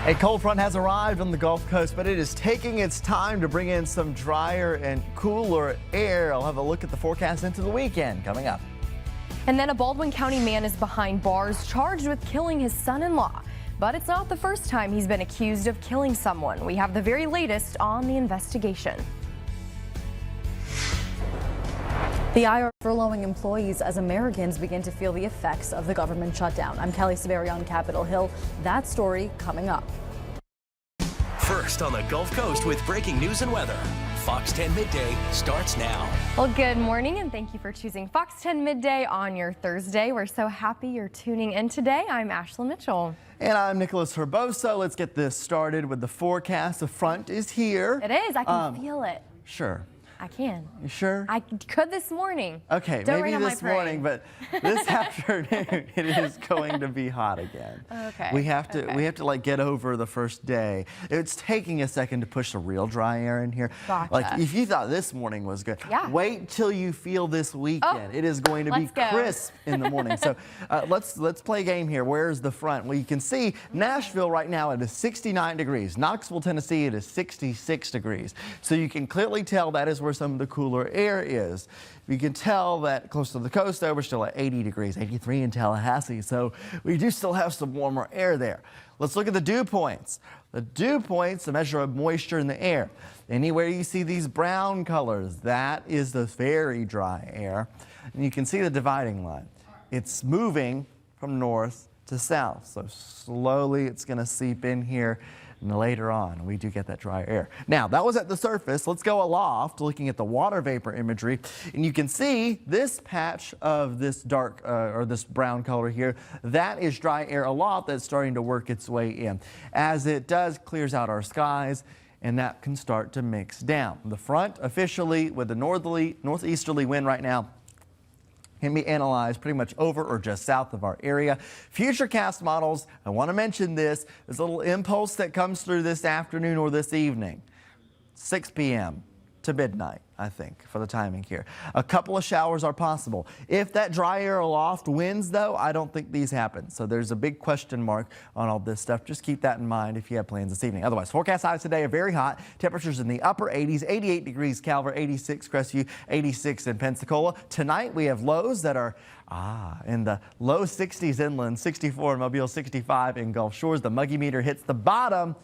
A cold front has arrived on the Gulf Coast, but it is taking its time to bring in some drier and cooler air. I'll have a look at the forecast into the weekend coming up. And then a Baldwin County man is behind bars charged with killing his son-in-law. But it's not the first time he's been accused of killing someone. We have the very latest on the investigation. The IR furloughing employees as Americans begin to feel the effects of the government shutdown. I'm Kelly Saberi on Capitol Hill. That story coming up. First on the Gulf Coast with breaking news and weather. Fox 10 Midday starts now. Well, good morning and thank you for choosing Fox 10 Midday on your Thursday. We're so happy you're tuning in today. I'm Ashley Mitchell. And I'm Nicholas Herboso. Let's get this started with the forecast. The front is here. It is. I can feel it. Sure. I can. You sure? I could this morning. Okay, Don't maybe rain on this my morning, but this afternoon it is going to be hot again. Okay. We have to like get over the first day. It's taking a second to push the real dry air in here. Gotcha. Like if you thought this morning was good, Yeah. wait till you feel this weekend. Oh, it is going to be let's go. crisp in the morning. So let's play a game here. Where's the front? Well, you can see Nashville right now it is 69 degrees. Knoxville, Tennessee, it is 66 degrees. So you can clearly tell that is where some of the cooler air is. You can tell that close to the coast though, we're still at 80 degrees, 83 in Tallahassee. So we do still have some warmer air there. Let's look at the dew points. The dew points, a measure of moisture in the air. Anywhere you see these brown colors, that is the very dry air. And you can see the dividing line. It's moving from north to south. So slowly it's going to seep in here. And later on, we do get that dry air. Now, that was at the surface. Let's go aloft, looking at the water vapor imagery. And you can see this patch of this dark or this brown color here. That is dry air aloft that's starting to work its way in. As it does, clears out our skies, and that can start to mix down. The front officially with the northeasterly wind right now can be analyzed pretty much over or just south of our area. Futurecast models, I want to mention this, there's a little impulse that comes through this afternoon or this evening, 6 p.m. to midnight, I think, for the timing here. A couple of showers are possible. If that dry air aloft wins, though, I don't think these happen. So there's a big question mark on all this stuff. Just keep that in mind if you have plans this evening. Otherwise, forecast highs today are very hot. Temperatures in the upper 80s, 88 degrees Calvert, 86 Crestview, 86 in Pensacola. Tonight, we have lows that are in the low 60s inland, 64 in Mobile, 65 in Gulf Shores. The muggy meter hits the bottom.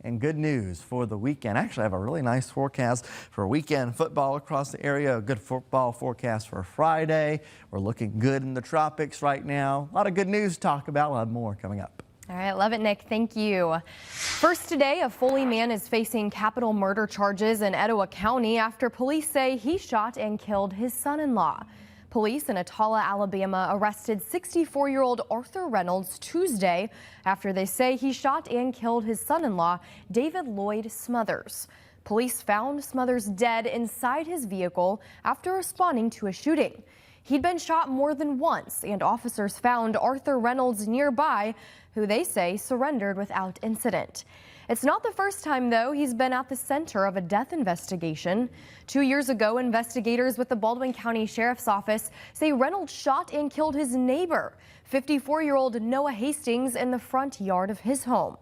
And good news for the weekend. Actually, I have a really nice forecast for weekend football across the area. A good football forecast for Friday. We're looking good in the tropics right now. A lot of good news to talk about. We'll have more coming up. All right, love it, Nick. Thank you. First today, a Foley man is facing capital murder charges in Etowah County after police say he shot and killed his son-in-law. Police in Atala, Alabama arrested 64-year-old Arthur Reynolds Tuesday after they say he shot and killed his son-in-law, David Lloyd Smothers. Police found Smothers dead inside his vehicle after responding to a shooting. He'd been shot more than once, and officers found Arthur Reynolds nearby, who they say surrendered without incident. It's not the first time, though, he's been at the center of a death investigation. 2 years ago, investigators with the Baldwin County Sheriff's Office say Reynolds shot and killed his neighbor, 54-year-old Noah Hastings, in the front yard of his home.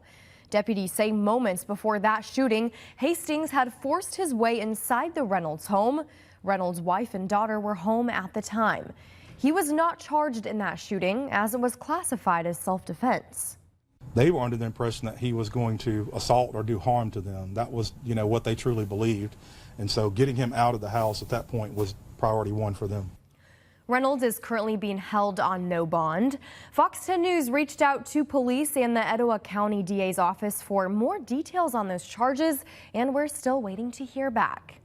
Deputies say moments before that shooting, Hastings had forced his way inside the Reynolds home. Reynolds' wife and daughter were home at the time. He was not charged in that shooting, as it was classified as self-defense. They were under the impression that he was going to assault or do harm to them. That was, what they truly believed. And so getting him out of the house at that point was priority one for them. Reynolds is currently being held on no bond. Fox 10 News reached out to police and the Etowah County DA's office for more details on those charges, and we're still waiting to hear back.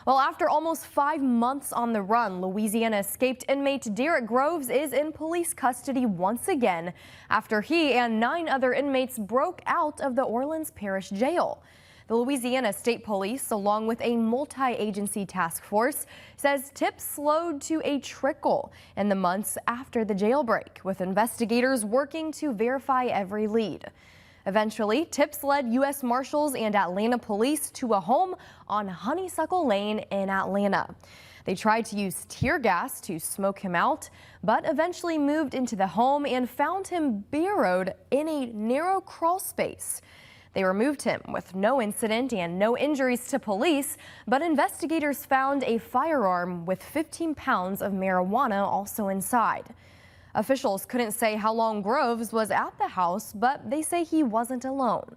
Well, after almost 5 months on the run, Louisiana escaped inmate Derek Groves is in police custody once again after he and 9 other inmates broke out of the Orleans Parish Jail. The Louisiana State Police, along with a multi-agency task force, says tips slowed to a trickle in the months after the jailbreak, with investigators working to verify every lead. Eventually, tips led U.S. Marshals and Atlanta Police to a home on Honeysuckle Lane in Atlanta. They tried to use tear gas to smoke him out, but eventually moved into the home and found him burrowed in a narrow crawl space. They removed him with no incident and no injuries to police, but investigators found a firearm with 15 pounds of marijuana also inside. Officials couldn't say how long Groves was at the house, but they say he wasn't alone.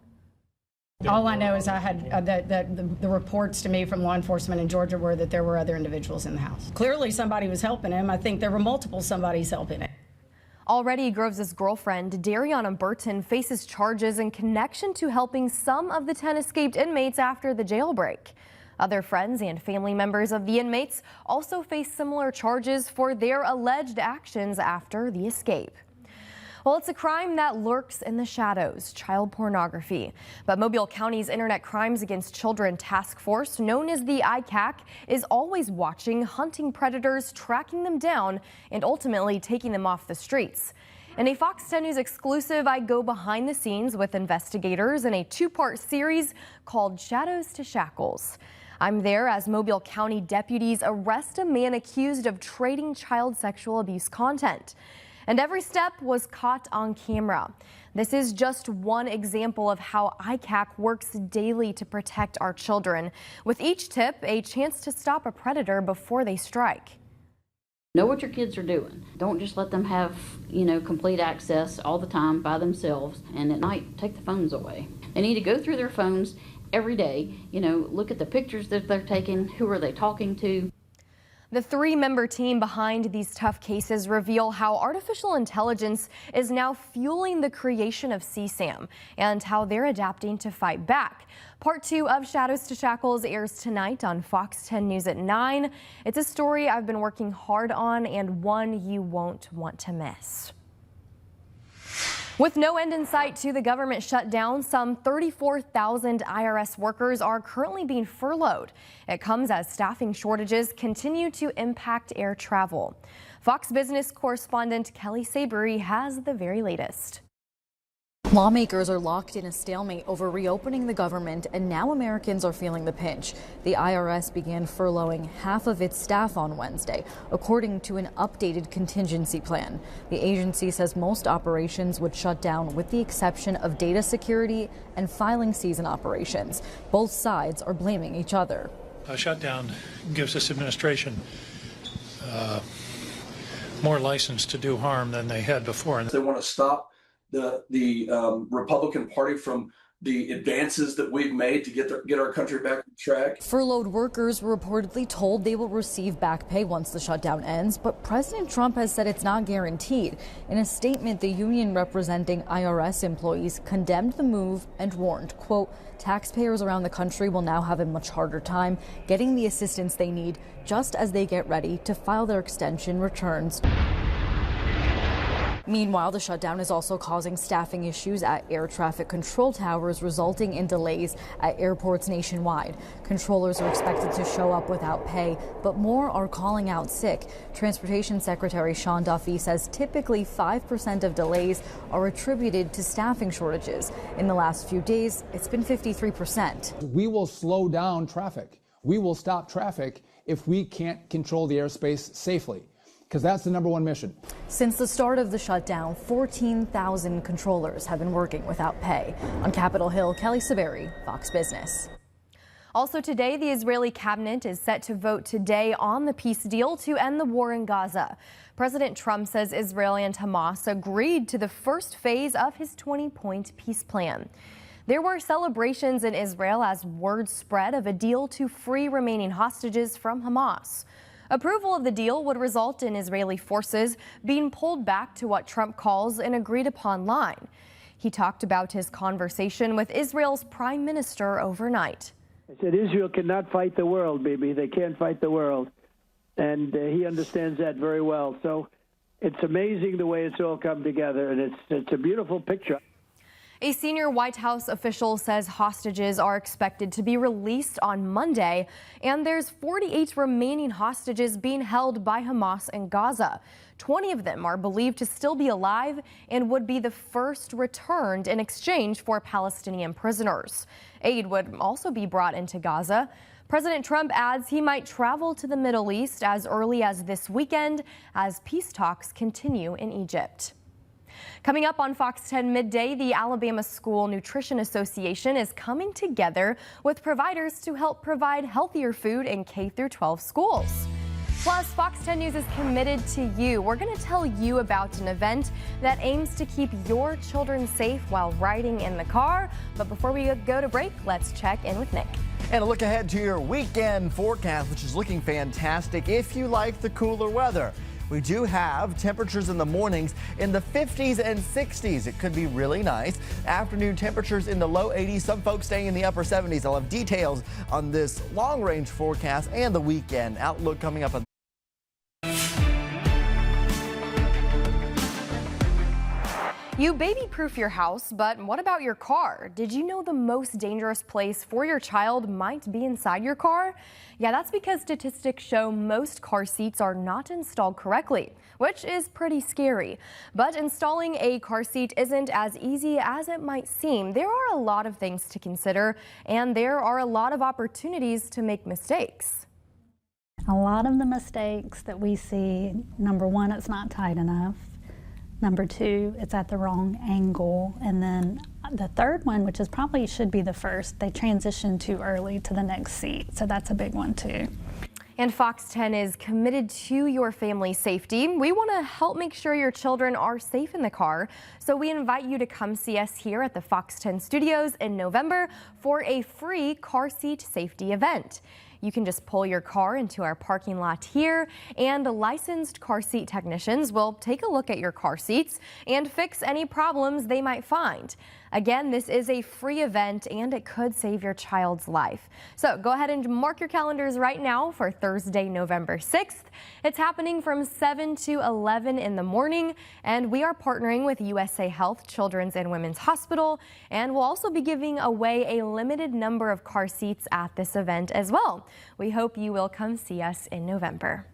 All I know is I had the reports to me from law enforcement in Georgia were that there were other individuals in the house. Clearly somebody was helping him. I think there were multiple somebodies helping him. Already, Groves' girlfriend, Dariana Burton, faces charges in connection to helping some of the 10 escaped inmates after the jailbreak. Other friends and family members of the inmates also face similar charges for their alleged actions after the escape. Well, it's a crime that lurks in the shadows, child pornography. But Mobile County's Internet Crimes Against Children Task Force, known as the ICAC, is always watching, hunting predators, tracking them down, and ultimately taking them off the streets. In a Fox 10 News exclusive, I go behind the scenes with investigators in a two-part series called Shadows to Shackles. I'm there as Mobile County deputies arrest a man accused of trading child sexual abuse content. And every step was caught on camera. This is just one example of how ICAC works daily to protect our children. With each tip, a chance to stop a predator before they strike. Know what your kids are doing. Don't just let them have, complete access all the time by themselves. And at night, take the phones away. They need to go through their phones every day. Look at the pictures that they're taking. Who are they talking to? The three-member team behind these tough cases reveal how artificial intelligence is now fueling the creation of CSAM and how they're adapting to fight back. Part 2 of Shadows to Shackles airs tonight on Fox 10 News at 9. It's a story I've been working hard on and one you won't want to miss. With no end in sight to the government shutdown, some 34,000 IRS workers are currently being furloughed. It comes as staffing shortages continue to impact air travel. Fox Business correspondent Kelly Sabery has the very latest. Lawmakers are locked in a stalemate over reopening the government, and now Americans are feeling the pinch. The IRS began furloughing half of its staff on Wednesday, according to an updated contingency plan. The agency says most operations would shut down with the exception of data security and filing season operations. Both sides are blaming each other. A shutdown gives this administration more license to do harm than they had before. They want to stop the Republican Party from the advances that we've made to get our country back on track. Furloughed workers were reportedly told they will receive back pay once the shutdown ends, but President Trump has said it's not guaranteed. In a statement, the union representing IRS employees condemned the move and warned, quote, taxpayers around the country will now have a much harder time getting the assistance they need just as they get ready to file their extension returns. Meanwhile, the shutdown is also causing staffing issues at air traffic control towers, resulting in delays at airports nationwide. Controllers are expected to show up without pay, but more are calling out sick. Transportation Secretary Sean Duffy says typically 5% of delays are attributed to staffing shortages. In the last few days, it's been 53%. We will slow down traffic. We will stop traffic if we can't control the airspace safely, because that's the number one mission. Since the start of the shutdown, 14,000 controllers have been working without pay. On Capitol Hill, Kelly Sabery, Fox Business. Also today, the Israeli cabinet is set to vote today on the peace deal to end the war in Gaza. President Trump says Israel and Hamas agreed to the first phase of his 20-point peace plan. There were celebrations in Israel as word spread of a deal to free remaining hostages from Hamas. Approval of the deal would result in Israeli forces being pulled back to what Trump calls an agreed-upon line. He talked about his conversation with Israel's prime minister overnight. I said, Israel cannot fight the world, baby. They can't fight the world. And he understands that very well. So it's amazing the way it's all come together, and it's a beautiful picture. A senior White House official says hostages are expected to be released on Monday, and there's 48 remaining hostages being held by Hamas in Gaza. 20 of them are believed to still be alive and would be the first returned in exchange for Palestinian prisoners. Aid would also be brought into Gaza. President Trump adds he might travel to the Middle East as early as this weekend as peace talks continue in Egypt. Coming up on Fox 10 Midday, the Alabama School Nutrition Association is coming together with providers to help provide healthier food in K-12 schools. Plus, Fox 10 News is committed to you. We're going to tell you about an event that aims to keep your children safe while riding in the car. But before we go to break, let's check in with Nick. And a look ahead to your weekend forecast, which is looking fantastic if you like the cooler weather. We do have temperatures in the mornings in the 50s and 60s. It could be really nice. Afternoon temperatures in the low 80s. Some folks staying in the upper 70s. I'll have details on this long-range forecast and the weekend outlook coming up. You baby-proof your house, but what about your car? Did you know the most dangerous place for your child might be inside your car? Yeah, that's because statistics show most car seats are not installed correctly, which is pretty scary. But installing a car seat isn't as easy as it might seem. There are a lot of things to consider, and there are a lot of opportunities to make mistakes. A lot of the mistakes that we see, number one, it's not tight enough. Number two, it's at the wrong angle. And then the third one, which is probably should be the first, they transition too early to the next seat. So that's a big one too. And Fox 10 is committed to your family's safety. We want to help make sure your children are safe in the car. So we invite you to come see us here at the Fox 10 studios in November for a free car seat safety event. You can just pull your car into our parking lot here, and the licensed car seat technicians will take a look at your car seats and fix any problems they might find. Again, this is a free event and it could save your child's life. So go ahead and mark your calendars right now for Thursday, November 6th. It's happening from 7 to 11 in the morning, and we are partnering with USA Health Children's and Women's Hospital, and we'll also be giving away a limited number of car seats at this event as well. We hope you will come see us in November.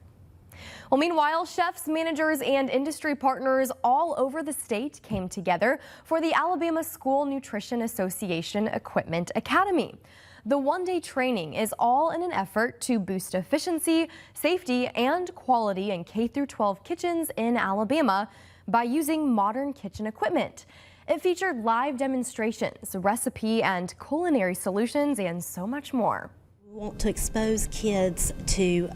Well, meanwhile, chefs, managers, and industry partners all over the state came together for the Alabama School Nutrition Association Equipment Academy. The one-day training is all in an effort to boost efficiency, safety, and quality in K-12 kitchens in Alabama by using modern kitchen equipment. It featured live demonstrations, recipe and culinary solutions, and so much more. We want to expose kids to,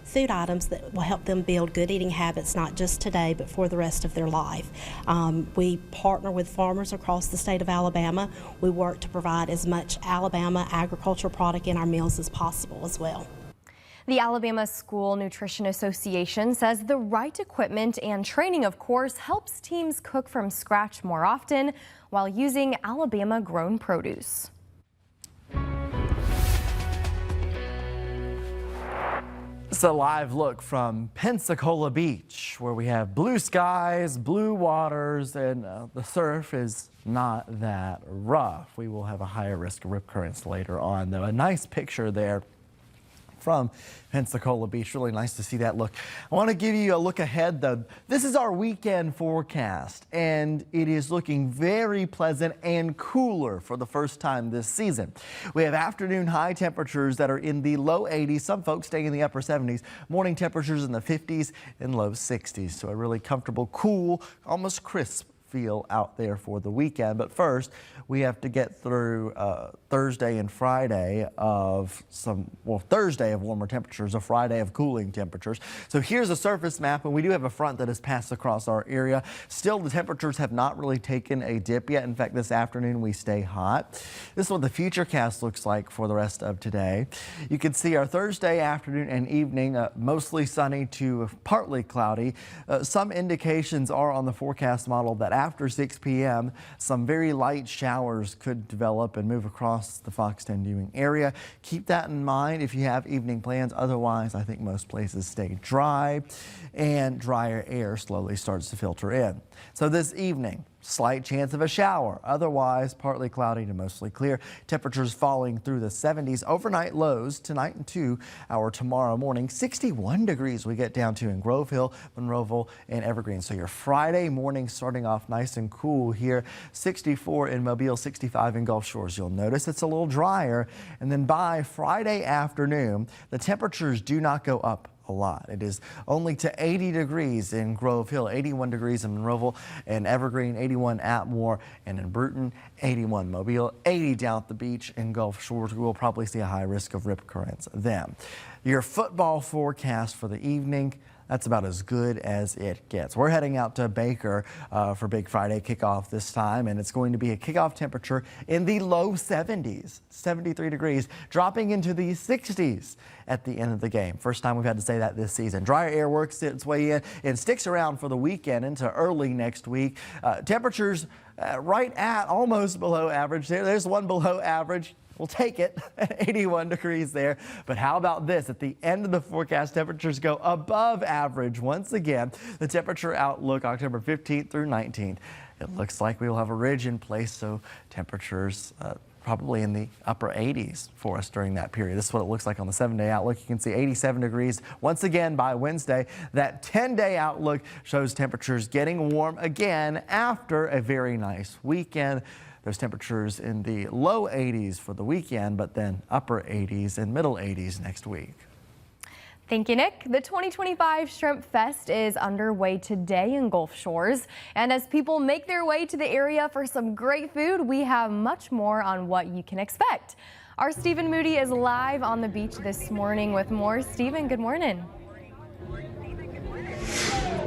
food items that will help them build good eating habits, not just today, but for the rest of their life. We partner with farmers across the state of Alabama. We work to provide as much Alabama agricultural product in our meals as possible as well. The Alabama School Nutrition Association says the right equipment and training, of course, helps teams cook from scratch more often while using Alabama-grown produce. It's a live look from Pensacola Beach, where we have blue skies, blue waters, and the surf is not that rough. We will have a higher risk of rip currents later on, though. A nice picture there from Pensacola Beach. Really nice to see that look. I want to give you a look ahead, though. This is our weekend forecast, and it is looking very pleasant and cooler for the first time this season. We have afternoon high temperatures that are in the low 80s. Some folks staying in the upper 70s. Morning temperatures in the 50s and low 60s. So a really comfortable, cool, almost crisp feel out there for the weekend. But first, we have to get through Thursday and Friday of Thursday of warmer temperatures, a Friday of cooling temperatures. So here's a surface map, and we do have a front that has passed across our area. Still, the temperatures have not really taken a dip yet. In fact, this afternoon we stay hot. This is what the futurecast looks like for the rest of today. You can see our Thursday afternoon and evening, mostly sunny to partly cloudy. Some indications are on the forecast model that after 6 p.m., some very light showers could develop and move across the Fox 10 viewing area. Keep that in mind if you have evening plans. Otherwise, I think most places stay dry, and drier air slowly starts to filter in. So this evening, Slight chance of a shower. Otherwise, partly cloudy to mostly clear. Temperatures falling through the 70s. Overnight lows tonight and 2 hour tomorrow morning. 61 degrees we get down to in Grove Hill, Monroeville, and Evergreen. So your Friday morning starting off nice and cool here. 64 in Mobile, 65 in Gulf Shores. You'll notice it's a little drier. And then by Friday afternoon, the temperatures do not go up a lot. It is only to 80 degrees in Grove Hill, 81 degrees in Monroeville and Evergreen, 81 Atmore, and in Bruton, 81 Mobile, 80 down at the beach in Gulf Shores. We will probably see a high risk of rip currents then. Your football forecast for the evening, that's about as good as it gets. We're heading out to Baker for Big Friday kickoff this time, and it's going to be a kickoff temperature in the low 70s, 73 degrees, dropping into the 60s at the end of the game. First time we've had to say that this season. Drier air works its way in and sticks around for the weekend into early next week. Temperatures right at almost below average. There's one below average. We'll take it at 81 degrees there. But how about this? At the end of the forecast, temperatures go above average once again. The temperature outlook October 15th through 19th. It looks like we will have a ridge in place, so temperatures probably in the upper 80s for us during that period. This is what it looks like on the 7-day outlook. You can see 87 degrees once again by Wednesday. That 10-day outlook shows temperatures getting warm again after a very nice weekend. Those temperatures in the low 80s for the weekend, but then upper 80s and middle 80s next week. Thank you, Nick. The 2025 Shrimp Fest is underway today in Gulf Shores. And as people make their way to the area for some great food, we have much more on what you can expect. Our Stephen Moody is live on the beach this morning with more. Stephen, good morning.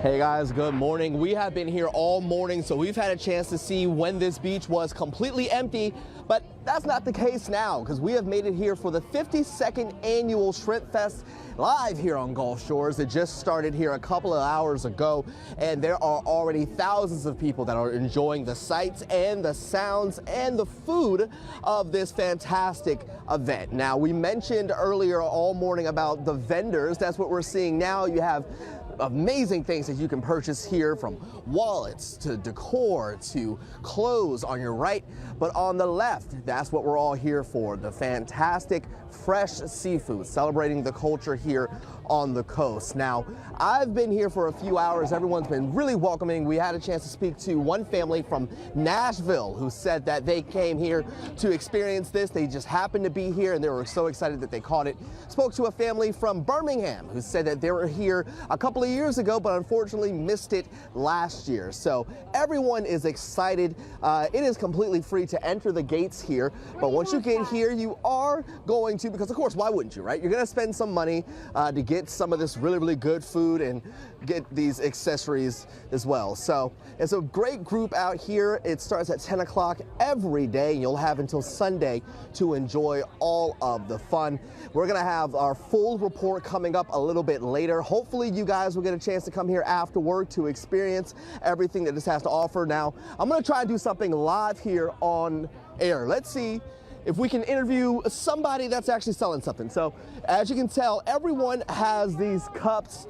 Hey guys, good morning. We have been here all morning, so we've had a chance to see when this beach was completely empty, but that's not the case now because we have made it here for the 52nd annual Shrimp Fest live here on Gulf Shores. It just started here a couple of hours ago, and there are already thousands of people that are enjoying the sights and the sounds and the food of this fantastic event. Now, we mentioned earlier all morning about the vendors. That's what we're seeing now. You have amazing things that you can purchase here, from wallets to decor to clothes on your right, but on the left, that's what we're all here for, the fantastic fresh seafood, celebrating the culture here on the coast. Now, I've been here for a few hours. Everyone's been really welcoming. We had a chance to speak to one family from Nashville who said that they came here to experience this. They just happened to be here and they were so excited that they caught it. Spoke to a family from Birmingham who said that they were here a couple of years ago, but unfortunately missed it last year. So everyone is excited. It is completely free to enter the gates here, but once you get here, you are going to, because of course, why wouldn't you, right? You're going to spend some money to get some of this really, really good food and get these accessories as well. So it's a great group out here. It starts at 10 o'clock every day. You'll have until Sunday to enjoy all of the fun. We're going to have our full report coming up a little bit later. Hopefully you guys will get a chance to come here after work to experience everything that this has to offer. Now, I'm going to try and do something live here on air. Let's see if we can interview somebody that's actually selling something. So as you can tell, everyone has these cups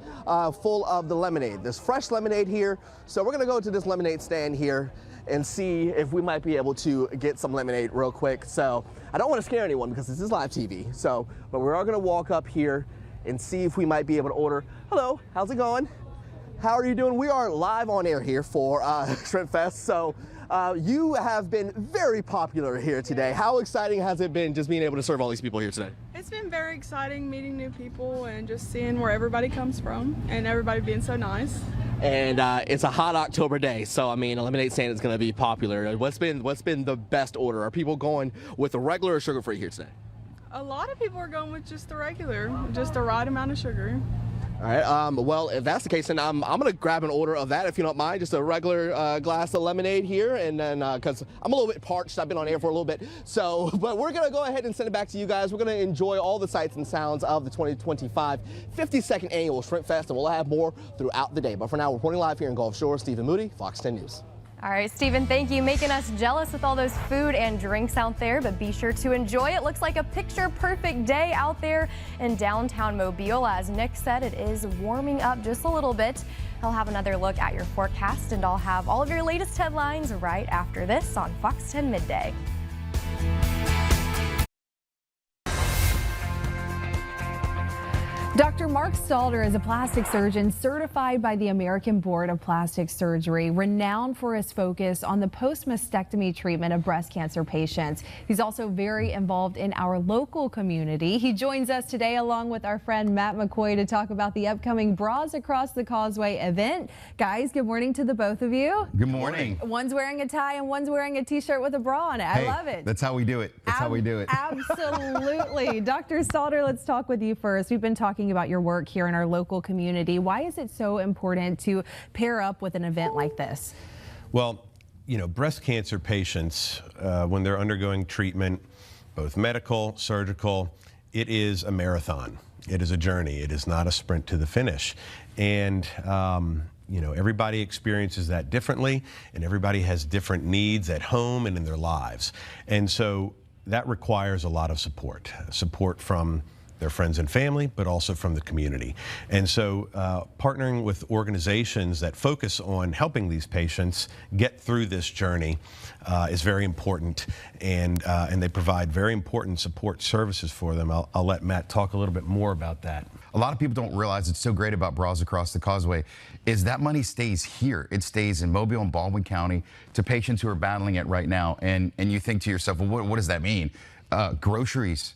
full of the lemonade. There's fresh lemonade here. So we're gonna go to this lemonade stand here and see if we might be able to get some lemonade real quick. So I don't wanna scare anyone because this is live TV. So, but we're all gonna walk up here and see if we might be able to order. Hello, how's it going? How are you doing? We are live on air here for Shrimp Fest. So you have been very popular here today. How exciting has it been just being able to serve all these people here today? It's been very exciting meeting new people and just seeing where everybody comes from and everybody being so nice. And it's a hot October day, so I mean, a lemonade stand is going to be popular. What's been the best order? Are people going with the regular or sugar-free here today? A lot of people are going with just the regular, just the right amount of sugar. All right, well, if that's the case, then I'm going to grab an order of that, if you don't mind, just a regular glass of lemonade here, and then, because I'm a little bit parched, I've been on air for a little bit, so, but we're going to go ahead and send it back to you guys. We're going to enjoy all the sights and sounds of the 2025 52nd Annual Shrimp Fest, and we'll have more throughout the day. But for now, we're reporting live here in Gulf Shores, Stephen Moody, Fox 10 News. All right, Stephen, thank you. Making us jealous with all those food and drinks out there, but be sure to enjoy it. Looks like a picture-perfect day out there in downtown Mobile. As Nick said, it is warming up just a little bit. I'll have another look at your forecast, and I'll have all of your latest headlines right after this on Fox 10 Midday. Dr. Mark Stalder is a plastic surgeon certified by the American Board of Plastic Surgery, renowned for his focus on the post-mastectomy treatment of breast cancer patients. He's also very involved in our local community. He joins us today along with our friend Matt McCoy to talk about the upcoming Bras Across the Causeway event. Guys, good morning to the both of you. Good morning. One's wearing a tie and one's wearing a t-shirt with a bra on it. I love it. That's how we do it. That's how we do it. Absolutely. Dr. Stalder, let's talk with you first. We've been talking about your work here in our local community. Why is it so important to pair up with an event like this? Well, you know, breast cancer patients, when they're undergoing treatment, both medical, surgical, it is a marathon. It is a journey. It is not a sprint to the finish. And you know, everybody experiences that differently, and everybody has different needs at home and in their lives. And so that requires a lot of support from their friends and family, but also from the community. And so partnering with organizations that focus on helping these patients get through this journey is very important, and they provide very important support services for them. I'll let Matt talk a little bit more about that. A lot of people don't realize it's so great about Bras Across the Causeway is that money stays here. It stays in Mobile and Baldwin County to patients who are battling it right now. And you think to yourself, well, what does that mean? Groceries,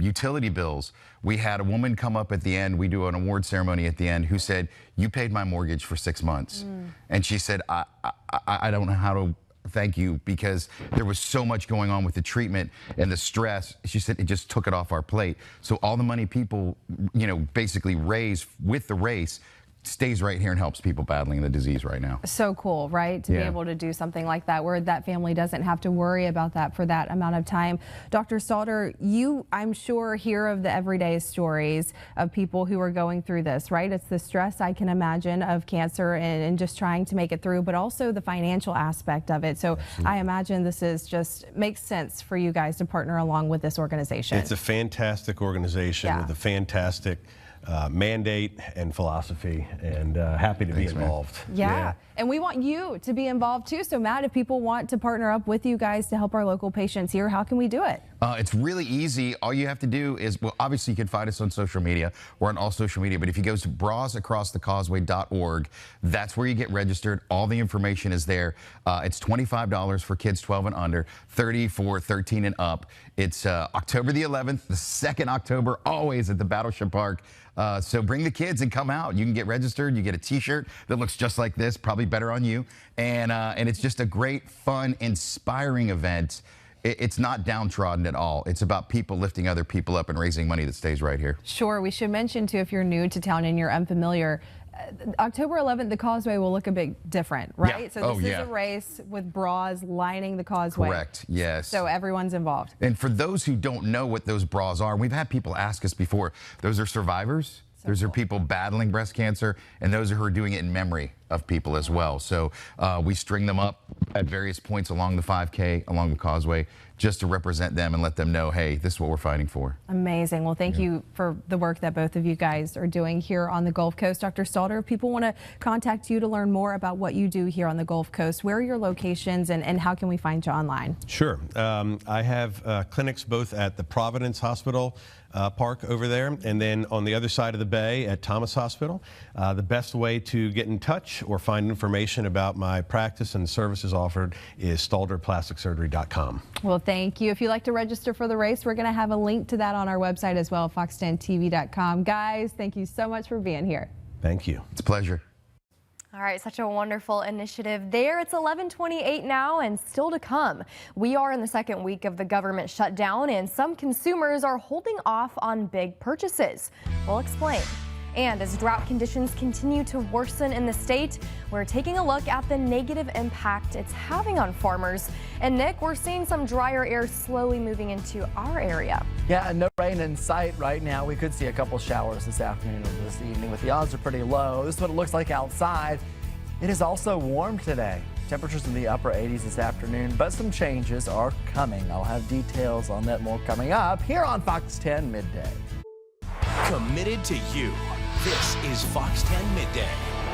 utility bills. We had a woman come up at the end, we do an award ceremony at the end, who said, you paid my mortgage for 6 months. And she said, I don't know how to thank you, because there was so much going on with the treatment and the stress. She said it just took it off our plate. So all the money people, you know, basically raise with the race stays right here and helps people battling the disease right now. So cool, right? To be able to do something like that where that family doesn't have to worry about that for that amount of time. Dr. Stalder, you, I'm sure, hear of the everyday stories of people who are going through this, right? It's the stress, I can imagine, of cancer and just trying to make it through, but also the financial aspect of it. So I imagine this is just makes sense for you guys to partner along with this organization. It's a fantastic organization with a fantastic mandate and philosophy, and happy to be involved. Yeah, and we want you to be involved too. So Matt, if people want to partner up with you guys to help our local patients here, how can we do it? It's really easy. All you have to do is, well, obviously you can find us on social media. We're on all social media, but if you go to brasacrossthecauseway.org, that's where you get registered. All the information is there. It's $25 for kids 12 and under, $30 for 13 and up. It's October the 11th, the 2nd October, always at the Battleship Park. So bring the kids and come out. You can get registered. You get a t-shirt that looks just like this, probably better on you. And it's just a great, fun, inspiring event. It's not downtrodden at all. It's about people lifting other people up and raising money that stays right here. Sure. We should mention, too, if you're new to town and you're unfamiliar, October 11th, the causeway will look a bit different, right? Yeah. So this is a race with bras lining the causeway. Correct, yes. So everyone's involved. And for those who don't know what those bras are, we've had people ask us before, those are survivors. Those are people battling breast cancer, and those are who are doing it in memory of people as well. So we string them up at various points along the 5K, along the causeway, just to represent them and let them know, hey, this is what we're fighting for. Amazing. Well, thank you for the work that both of you guys are doing here on the Gulf Coast. Dr. Stalder, if people want to contact you to learn more about what you do here on the Gulf Coast, where are your locations and how can we find you online? Sure. I have clinics both at the Providence Hospital Park over there, and then on the other side of the bay at Thomas Hospital. The best way to get in touch or find information about my practice and services offered is StalderPlasticSurgery.com. Well, thank you. If you'd like to register for the race, we're going to have a link to that on our website as well, fox10tv.com. Guys, thank you so much for being here. Thank you. It's a pleasure. All right, such a wonderful initiative there. It's 11:28 now, and still to come. We are in the second week of the government shutdown, and some consumers are holding off on big purchases. We'll explain. And as drought conditions continue to worsen in the state, we're taking a look at the negative impact it's having on farmers. And Nick, we're seeing some drier air slowly moving into our area. Yeah, no rain in sight right now. We could see a couple showers this afternoon or this evening, but the odds are pretty low. This is what it looks like outside. It is also warm today. Temperatures in the upper 80s this afternoon, but some changes are coming. I'll have details on that more coming up here on Fox 10 Midday. Committed to you. This is Fox 10 Midday.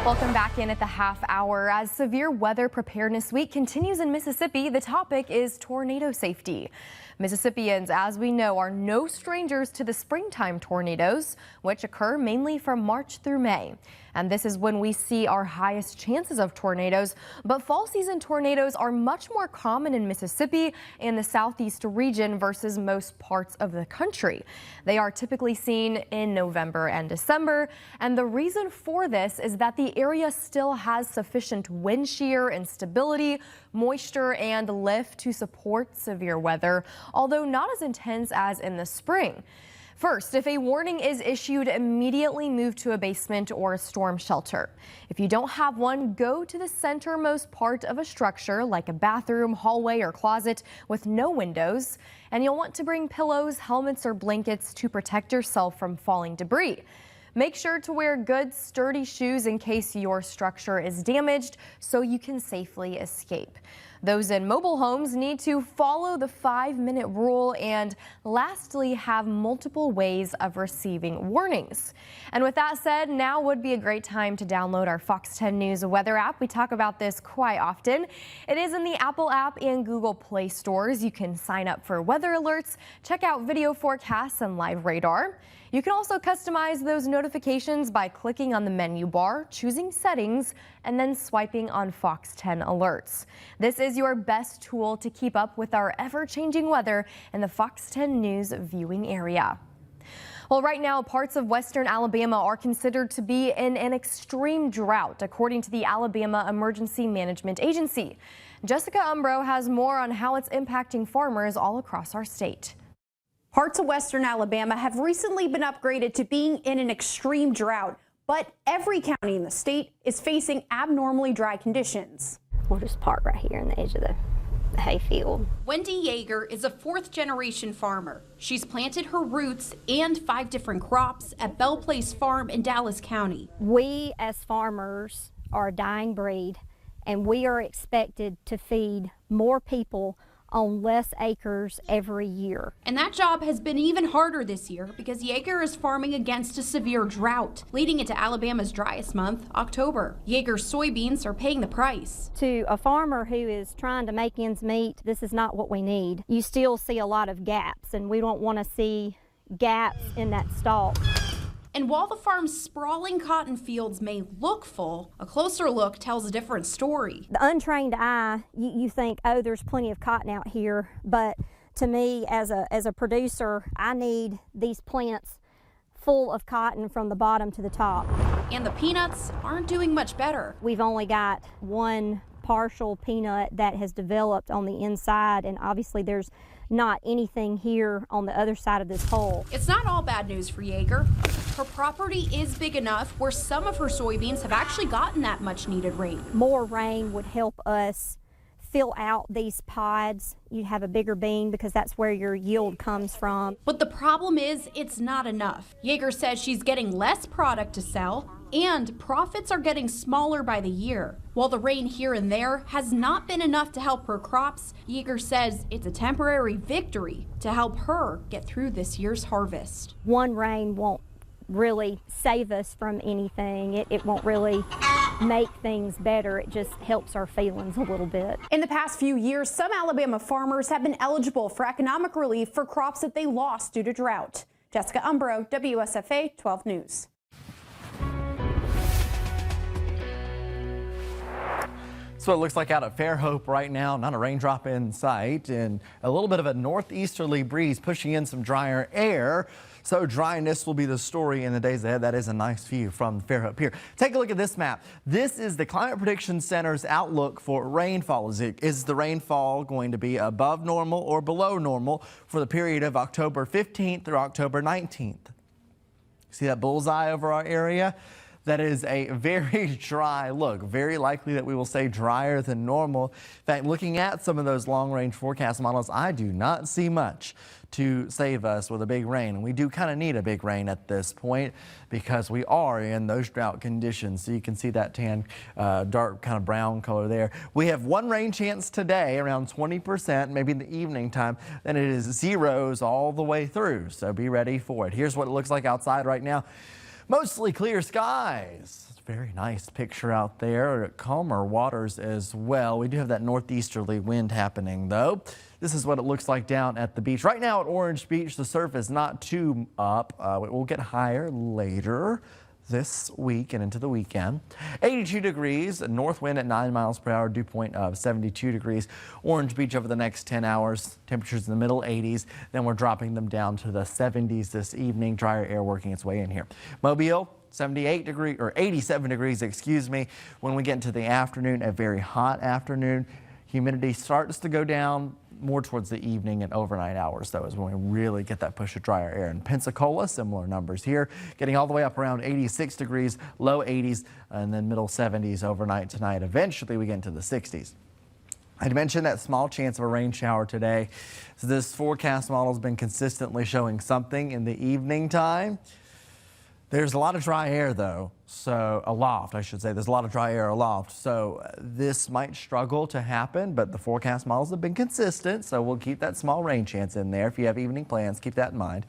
Welcome back in at the half hour. As Severe Weather Preparedness Week continues in Mississippi, the topic is tornado safety. Mississippians, as we know, are no strangers to the springtime tornadoes, which occur mainly from March through May. And this is when we see our highest chances of tornadoes. But fall season tornadoes are much more common in Mississippi and the southeast region versus most parts of the country. They are typically seen in November and December. And the reason for this is that the area still has sufficient wind shear and stability, moisture and lift to support severe weather, although not as intense as in the spring. First, if a warning is issued, immediately move to a basement or a storm shelter. If you don't have one, go to the centermost part of a structure like a bathroom, hallway, or closet with no windows. And you'll want to bring pillows, helmets, or blankets to protect yourself from falling debris. Make sure to wear good, sturdy shoes in case your structure is damaged so you can safely escape. Those in mobile homes need to follow the 5-minute rule and lastly have multiple ways of receiving warnings. And with that said, now would be a great time to download our Fox 10 News weather app. We talk about this quite often. It is in the Apple app and Google Play stores. You can sign up for weather alerts, check out video forecasts and live radar. You can also customize those notifications by clicking on the menu bar, choosing settings, and then swiping on Fox 10 alerts. This is your best tool to keep up with our ever-changing weather in the Fox 10 News viewing area. Well, right now, parts of western Alabama are considered to be in an extreme drought, according to the Alabama Emergency Management Agency. Jessica Umbro has more on how it's impacting farmers all across our state. Parts of western Alabama have recently been upgraded to being in an extreme drought, but every county in the state is facing abnormally dry conditions. We'll just park right here in the edge of the hayfield. Wendy Yeager is a fourth-generation farmer. She's planted her roots and 5 different crops at Bell Place Farm in Dallas County. We as farmers are a dying breed, and we are expected to feed more people on less acres every year. And that job has been even harder this year because Yeager is farming against a severe drought, leading into Alabama's driest month, October. Yeager's soybeans are paying the price. To a farmer who is trying to make ends meet, this is not what we need. You still see a lot of gaps, and we don't want to see gaps in that stalk. And while the farm's sprawling cotton fields may look full, a closer look tells a different story. The untrained eye, you think, oh, there's plenty of cotton out here, but to me, as a producer, I need these plants full of cotton from the bottom to the top. And the peanuts aren't doing much better. We've only got one partial peanut that has developed on the inside, and obviously there's not anything here on the other side of this hole. It's not all bad news for Yeager. Her property is big enough where some of her soybeans have actually gotten that much needed rain. More rain would help us fill out these pods. You have a bigger bean because that's where your yield comes from. But the problem is it's not enough. Yeager says she's getting less product to sell and profits are getting smaller by the year. While the rain here and there has not been enough to help her crops, Yeager says it's a temporary victory to help her get through this year's harvest. One rain won't really save us from anything. It won't really make things better. It just helps our feelings a little bit. In the past few years, some Alabama farmers have been eligible for economic relief for crops that they lost due to drought. Jessica Umbro, WSFA 12 News. So it looks like out at Fairhope right now, not a raindrop in sight, and a little bit of a northeasterly breeze pushing in some drier air. So dryness will be the story in the days ahead. That is a nice view from Fairhope here. Take a look at this map. This is the Climate Prediction Center's outlook for rainfall. Is the rainfall going to be above normal or below normal for the period of October 15th through October 19th? See that bullseye over our area? that is a very dry look. Very likely that we will say drier than normal. In fact, looking at some of those long-range forecast models, I do not see much to save us with a big rain. And we do kind of need a big rain at this point because we are in those drought conditions. So you can see that tan, dark kind of brown color there. We have one rain chance today, around 20%, maybe in the evening time. Then it is zeros all the way through. So be ready for it. Here's what it looks like outside right now. Mostly clear skies. Very nice picture out there. Calmer waters as well. We do have that northeasterly wind happening though. This is what it looks like down at the beach. Right now at Orange Beach, the surf is not too up. It will get higher later this week and into the weekend. 82 degrees, north wind at 9 miles per hour, dew point of 72 degrees. Orange Beach over the next 10 hours, temperatures in the middle 80s. Then we're dropping them down to the 70s this evening. Drier air working its way in here. Mobile, 78 degrees or 87 degrees, excuse me. When we get into the afternoon, a very hot afternoon. Humidity starts to go down more towards the evening and overnight hours, though, is when we really get that push of drier air. In Pensacola, similar numbers here, getting all the way up around 86 degrees, low 80s, and then middle 70s overnight tonight. Eventually, we get into the 60s. I mentioned that small chance of a rain shower today. So this forecast model has been consistently showing something in the evening time. There's a lot of dry air, though, so aloft, I should say. There's a lot of dry air aloft, so this might struggle to happen, but the forecast models have been consistent, so we'll keep that small rain chance in there. If you have evening plans, keep that in mind.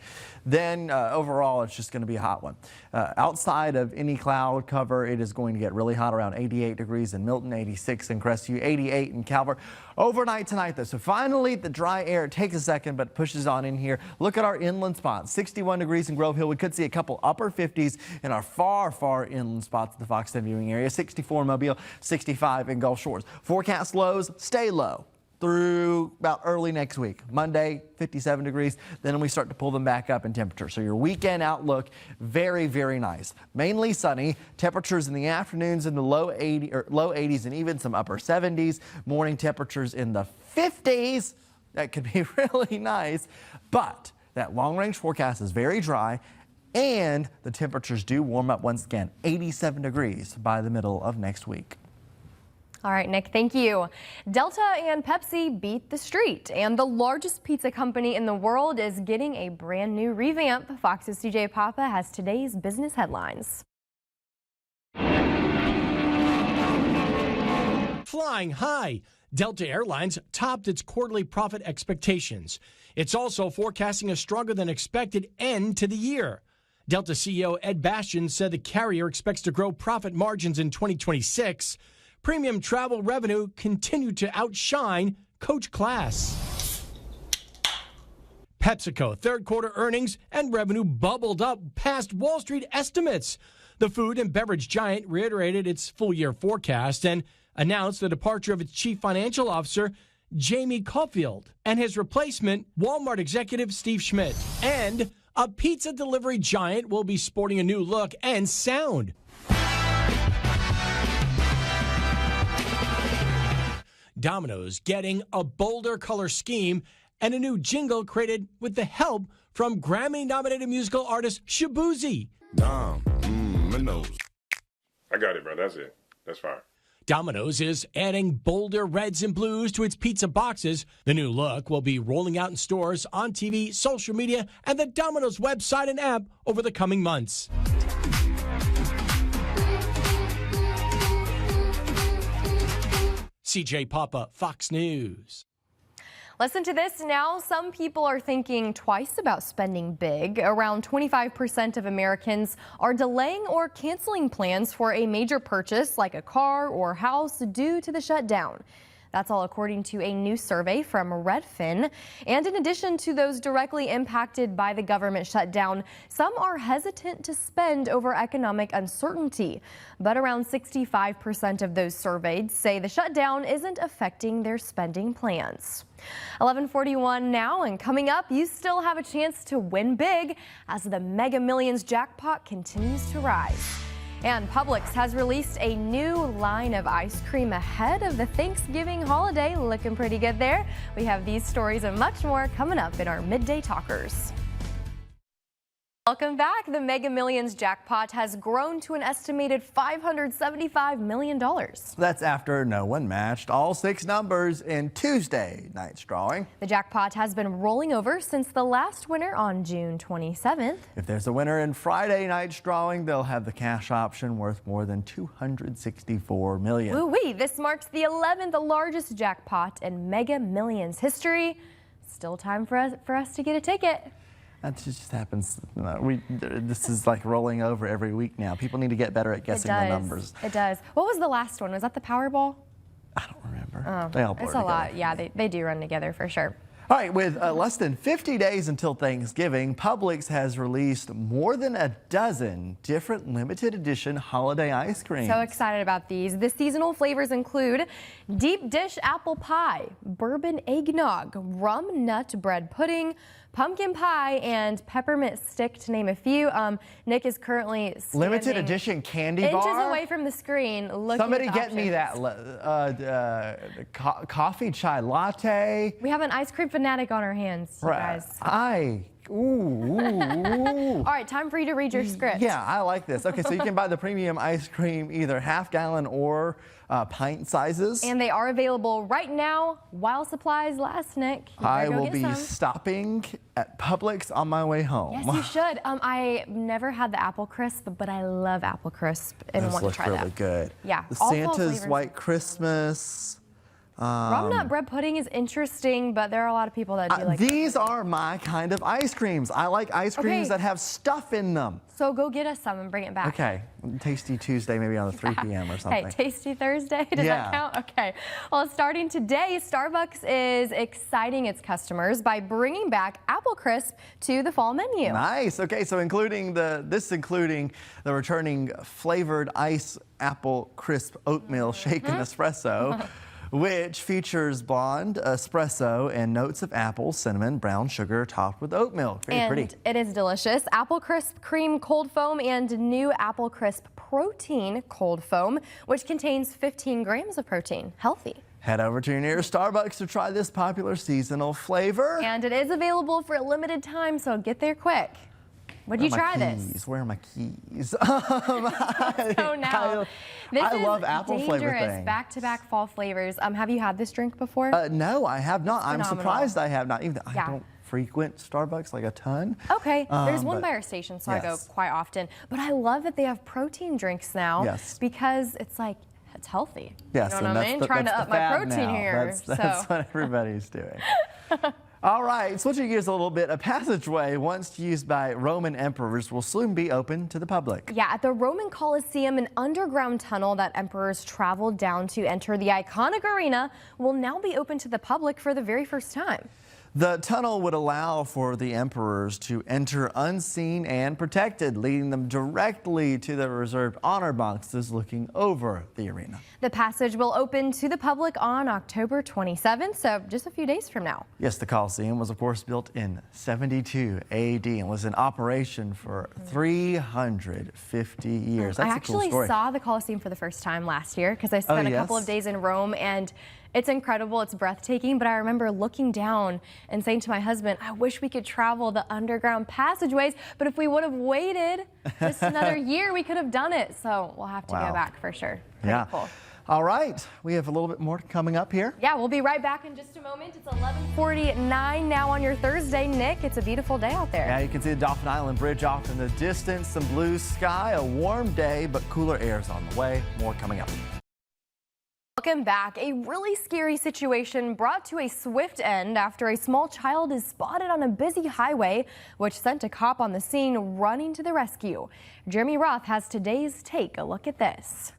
Then overall, it's just going to be a hot one. Outside of any cloud cover, it is going to get really hot, around 88 degrees in Milton, 86 in Crestview, 88 in Calvert. Overnight tonight, though, so finally the dry air takes a second, but pushes on in here. Look at our inland spots, 61 degrees in Grove Hill. We could see a couple upper 50s in our far inland spots at the Fox 10 viewing area, 64 in Mobile, 65 in Gulf Shores. Forecast lows stay low through about early next week. Monday, 57 degrees. Then we start to pull them back up in temperature. So your weekend outlook, very nice. Mainly sunny. Temperatures in the afternoons in the low 80s and even some upper 70s. Morning temperatures in the 50s. That could be really nice. But that long-range forecast is very dry. And the temperatures do warm up once again, 87 degrees by the middle of next week. All right, Nick, thank you. Delta and Pepsi beat the street, and the largest pizza company in the world is getting a brand new revamp. Fox's CJ Papa has today's business headlines. Flying high, Delta Airlines topped its quarterly profit expectations. It's also forecasting a stronger than expected end to the year. Delta CEO Ed Bastian said the carrier expects to grow profit margins in 2026. Premium travel revenue continued to outshine coach class. PepsiCo third quarter earnings and revenue bubbled up past Wall Street estimates. The food and beverage giant reiterated its full-year forecast and announced the departure of its chief financial officer, Jamie Caulfield, and his replacement, Walmart executive Steve Schmidt. And a pizza delivery giant will be sporting a new look and sound. Domino's getting a bolder color scheme and a new jingle created with the help from Grammy-nominated musical artist Shabuzi. Domino's. I got it, bro. That's it. That's fine. Domino's is adding bolder reds and blues to its pizza boxes. The new look will be rolling out in stores, on TV, social media, and the Domino's website and app over the coming months. CJ Papa, Fox News. Listen to this now. Some people are thinking twice about spending big. Around 25% of Americans are delaying or canceling plans for a major purchase like a car or house due to the shutdown. That's all according to a new survey from Redfin. And in addition to those directly impacted by the government shutdown, some are hesitant to spend over economic uncertainty. But around 65% of those surveyed say the shutdown isn't affecting their spending plans. 11:41 now, and coming up, you still have a chance to win big as the Mega Millions jackpot continues to rise. And Publix has released a new line of ice cream ahead of the Thanksgiving holiday. Looking pretty good there. We have these stories and much more coming up in our Midday Talkers. Welcome back. The Mega Millions jackpot has grown to an estimated $575 million. That's after no one matched all 6 numbers in Tuesday night's drawing. The jackpot has been rolling over since the last winner on June 27th. If there's a winner in Friday night's drawing, they'll have the cash option worth more than $264 million. Woo-wee. This marks the 11th largest jackpot in Mega Millions history. Still time for us to get a ticket. That just happens. This is like rolling over every week now. People need to get better at guessing the numbers. It does. What was the last one? Was that the Powerball? I don't remember. Oh, They all blur it's a together. lot. Yeah, they do run together for sure. All right, with less than 50 days until Thanksgiving, Publix has released more than a dozen different limited edition holiday ice creams. So excited about these. The seasonal flavors include deep dish apple pie, bourbon eggnog, rum nut bread pudding, pumpkin pie, and peppermint stick, to name a few. Nick is currently Limited edition candy bar. inches away from the screen. Looking Somebody at the get me that coffee chai latte. We have an ice cream fanatic on our hands, you guys. Ooh. All right, time for you to read your script. Yeah, I like this. Okay, so you can buy the premium ice cream either half-gallon or pint sizes. And they are available right now while supplies last, Nick. I will be stopping at Publix on my way home. Yes, you should. I never had the apple crisp, but I love apple crisp and Those want look to try really that. good. Yeah, The all fall Santa's flavors. White Christmas. Rum nut bread pudding is interesting, but there are a lot of people that do like these are my kind of ice creams. I like ice creams Okay. that have stuff in them. So go get us some and bring it back. Okay, Tasty Tuesday, maybe on the 3 p.m. or something. Hey, Tasty Thursday, does Yeah. that count? Okay. Well, starting today, Starbucks is exciting its customers by bringing back Apple Crisp to the fall menu. Nice. Okay, so including the returning flavored ice apple crisp oatmeal shaken espresso, which features blonde espresso and notes of apple, cinnamon, brown sugar topped with oatmeal. Very pretty. It is delicious. Apple Crisp Cream Cold Foam and new Apple Crisp Protein Cold Foam, which contains 15 grams of protein. Healthy. Head over to your nearest Starbucks to try this popular seasonal flavor. And it is available for a limited time, so get there quick. Would you try this? Where are my keys? So now, this I is love apple flavor dangerous. things. Back-to-back fall flavors. Have you had this drink before? No, I have not. I'm phenomenal. surprised I have not. Even though Yeah. I don't frequent Starbucks like a ton. Okay, there's one but- by our station, so I go yes. quite often. But I love that they have protein drinks now. Yes. Because it's like, it's healthy. Yes, You know and what I that's mean? the- Trying to that's up the my fad protein now. here. That's so. what everybody's doing. All right, switching gears a little bit, a passageway once used by Roman emperors will soon be open to the public. Yeah, at the Roman Colosseum, an underground tunnel that emperors traveled down to enter the iconic arena will now be open to the public for the very first time. The tunnel would allow for the emperors to enter unseen and protected, leading them directly to the reserved honor boxes looking over the arena. The passage will open to the public on October 27th, so just a few days from now. Yes, the Colosseum was, of course, built in 72 AD and was in operation for 350 years. That's I a cool actually story. saw the Colosseum for the first time last year because I spent a couple yes? of days in Rome, and it's incredible. It's breathtaking. But I remember looking down and saying to my husband, I wish we could travel the underground passageways. But if we would have waited just another year, we could have done it. So we'll have to Wow. go back for sure. Pretty Yeah. cool. All right, we have a little bit more coming up here. Yeah, we'll be right back in just a moment. It's 11:49 now on your Thursday. Nick, it's a beautiful day out there. Yeah, you can see the Dauphin Island Bridge off in the distance, some blue sky, a warm day, but cooler air's on the way. More coming up. Welcome back. A really scary situation brought to a swift end after a small child is spotted on a busy highway, which sent a cop on the scene running to the rescue. Jeremy Roth has today's Take a Look at This.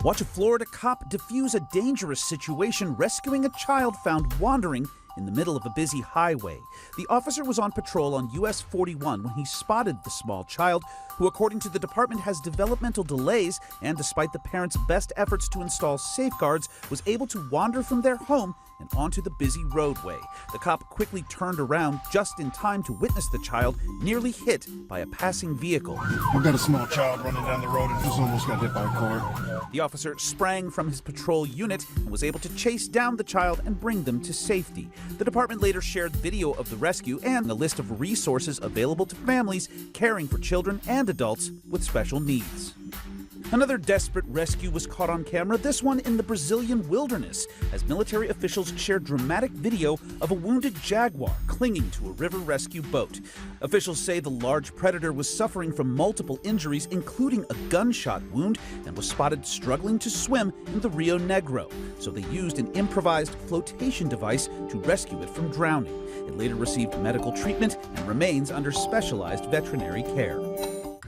Watch a Florida cop defuse a dangerous situation rescuing a child found wandering in the middle of a busy highway. The officer was on patrol on US 41 when he spotted the small child, who, according to the department, has developmental delays and, despite the parents' best efforts to install safeguards, was able to wander from their home and onto the busy roadway. The cop quickly turned around just in time to witness the child nearly hit by a passing vehicle. I've got a small child running down the road and just almost got hit by a car. The officer sprang from his patrol unit and was able to chase down the child and bring them to safety. The department later shared video of the rescue and a list of resources available to families caring for children and adults with special needs. Another desperate rescue was caught on camera, this one in the Brazilian wilderness, as military officials shared dramatic video of a wounded jaguar clinging to a river rescue boat. Officials say the large predator was suffering from multiple injuries, including a gunshot wound, and was spotted struggling to swim in the Rio Negro. So they used an improvised flotation device to rescue it from drowning. It later received medical treatment and remains under specialized veterinary care.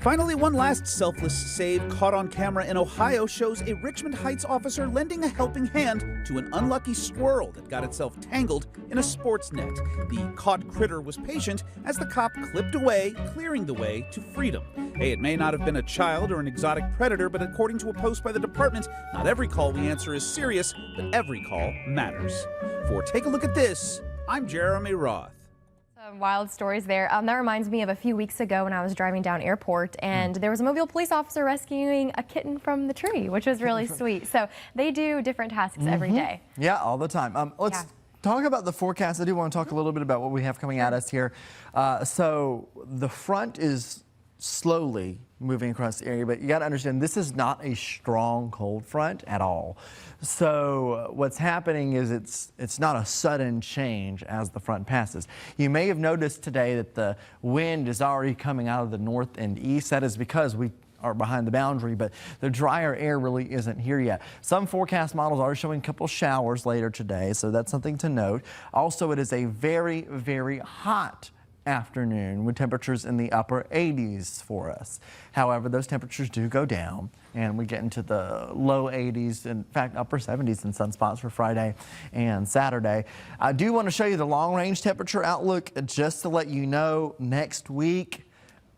Finally, one last selfless save caught on camera in Ohio shows a Richmond Heights officer lending a helping hand to an unlucky squirrel that got itself tangled in a sports net. The caught critter was patient as the cop clipped away, clearing the way to freedom. Hey, it may not have been a child or an exotic predator, but according to a post by the department, not every call we answer is serious, but every call matters. For Take a Look at This, I'm Jeremy Roth. Wild stories there. That reminds me of a few weeks ago when I was driving down Airport, and there was a Mobile police officer rescuing a kitten from the tree, which was really sweet. So they do different tasks every day. Yeah, all the time. Let's talk about the forecast. I do want to talk a little bit about what we have coming at us here. So the front is slowly moving across the area, but you got to understand this is not a strong cold front at all. So what's happening is it's not a sudden change as the front passes. You may have noticed today that the wind is already coming out of the north and east. That is because we are behind the boundary, but the drier air really isn't here yet. Some forecast models are showing a couple showers later today, so that's something to note. Also, it is a very, very hot afternoon with temperatures in the upper 80s for us. However, those temperatures do go down and we get into the low 80s, in fact upper 70s in some spots for Friday and Saturday. I do want to show you the long range temperature outlook just to let you know next week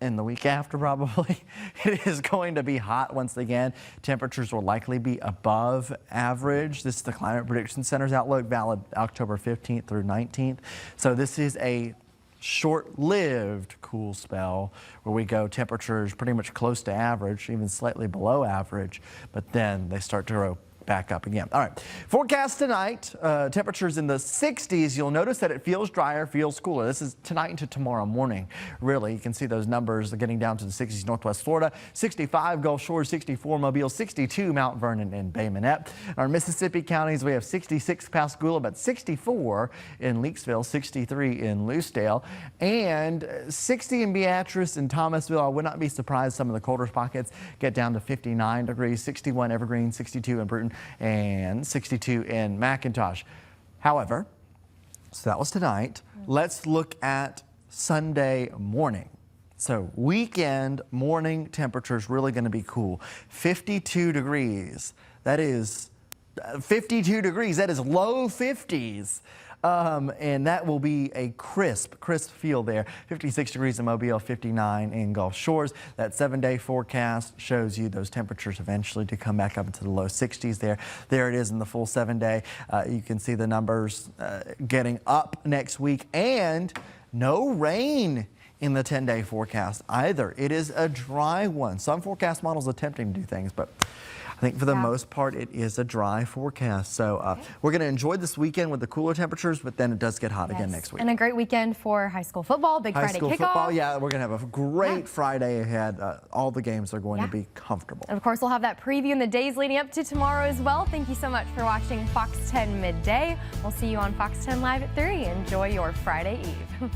and the week after probably it is going to be hot once again. Temperatures will likely be above average. This is the Climate Prediction Center's outlook, valid October 15th through 19th. So this is a short-lived cool spell where we go temperatures pretty much close to average, even slightly below average, but then they start to go back up again. All right, forecast tonight, temperatures in the 60s. You'll notice that it feels drier, feels cooler. This is tonight into tomorrow morning. Really, you can see those numbers getting down to the 60s Northwest Florida, 65 Gulf Shores, 64 Mobile, 62 Mount Vernon and Bay Minette. Our Mississippi counties, we have 66 Pascagoula, but 64 in Leakesville, 63 in Lucedale, and 60 in Beatrice and Thomasville. I would not be surprised some of the colder pockets get down to 59 degrees, 61 Evergreen, 62 in Bruton, and 62 in McIntosh. However, so that was tonight. Let's look at Sunday morning. So weekend morning temperatures really going to be cool. 52 degrees. That is 52 degrees. That is low 50s. And that will be a crisp feel there. 56 degrees in Mobile, 59 in Gulf Shores. That 7-day forecast shows you those temperatures eventually to come back up into the low 60s there. There it is in the full 7-day. You can see the numbers getting up next week, and no rain in the 10-day forecast either. It is a dry one. Some forecast models attempting to do things, but I think for the most part, it is a dry forecast. So we're going to enjoy this weekend with the cooler temperatures, but then it does get hot again next week. And a great weekend for high school football, Big Friday kickoff. Football, yeah, we're going to have a great Friday ahead. All the games are going to be comfortable. And of course, we'll have that preview in the days leading up to tomorrow as well. Thank you so much for watching Fox 10 Midday. We'll see you on Fox 10 Live at 3. Enjoy your Friday Eve.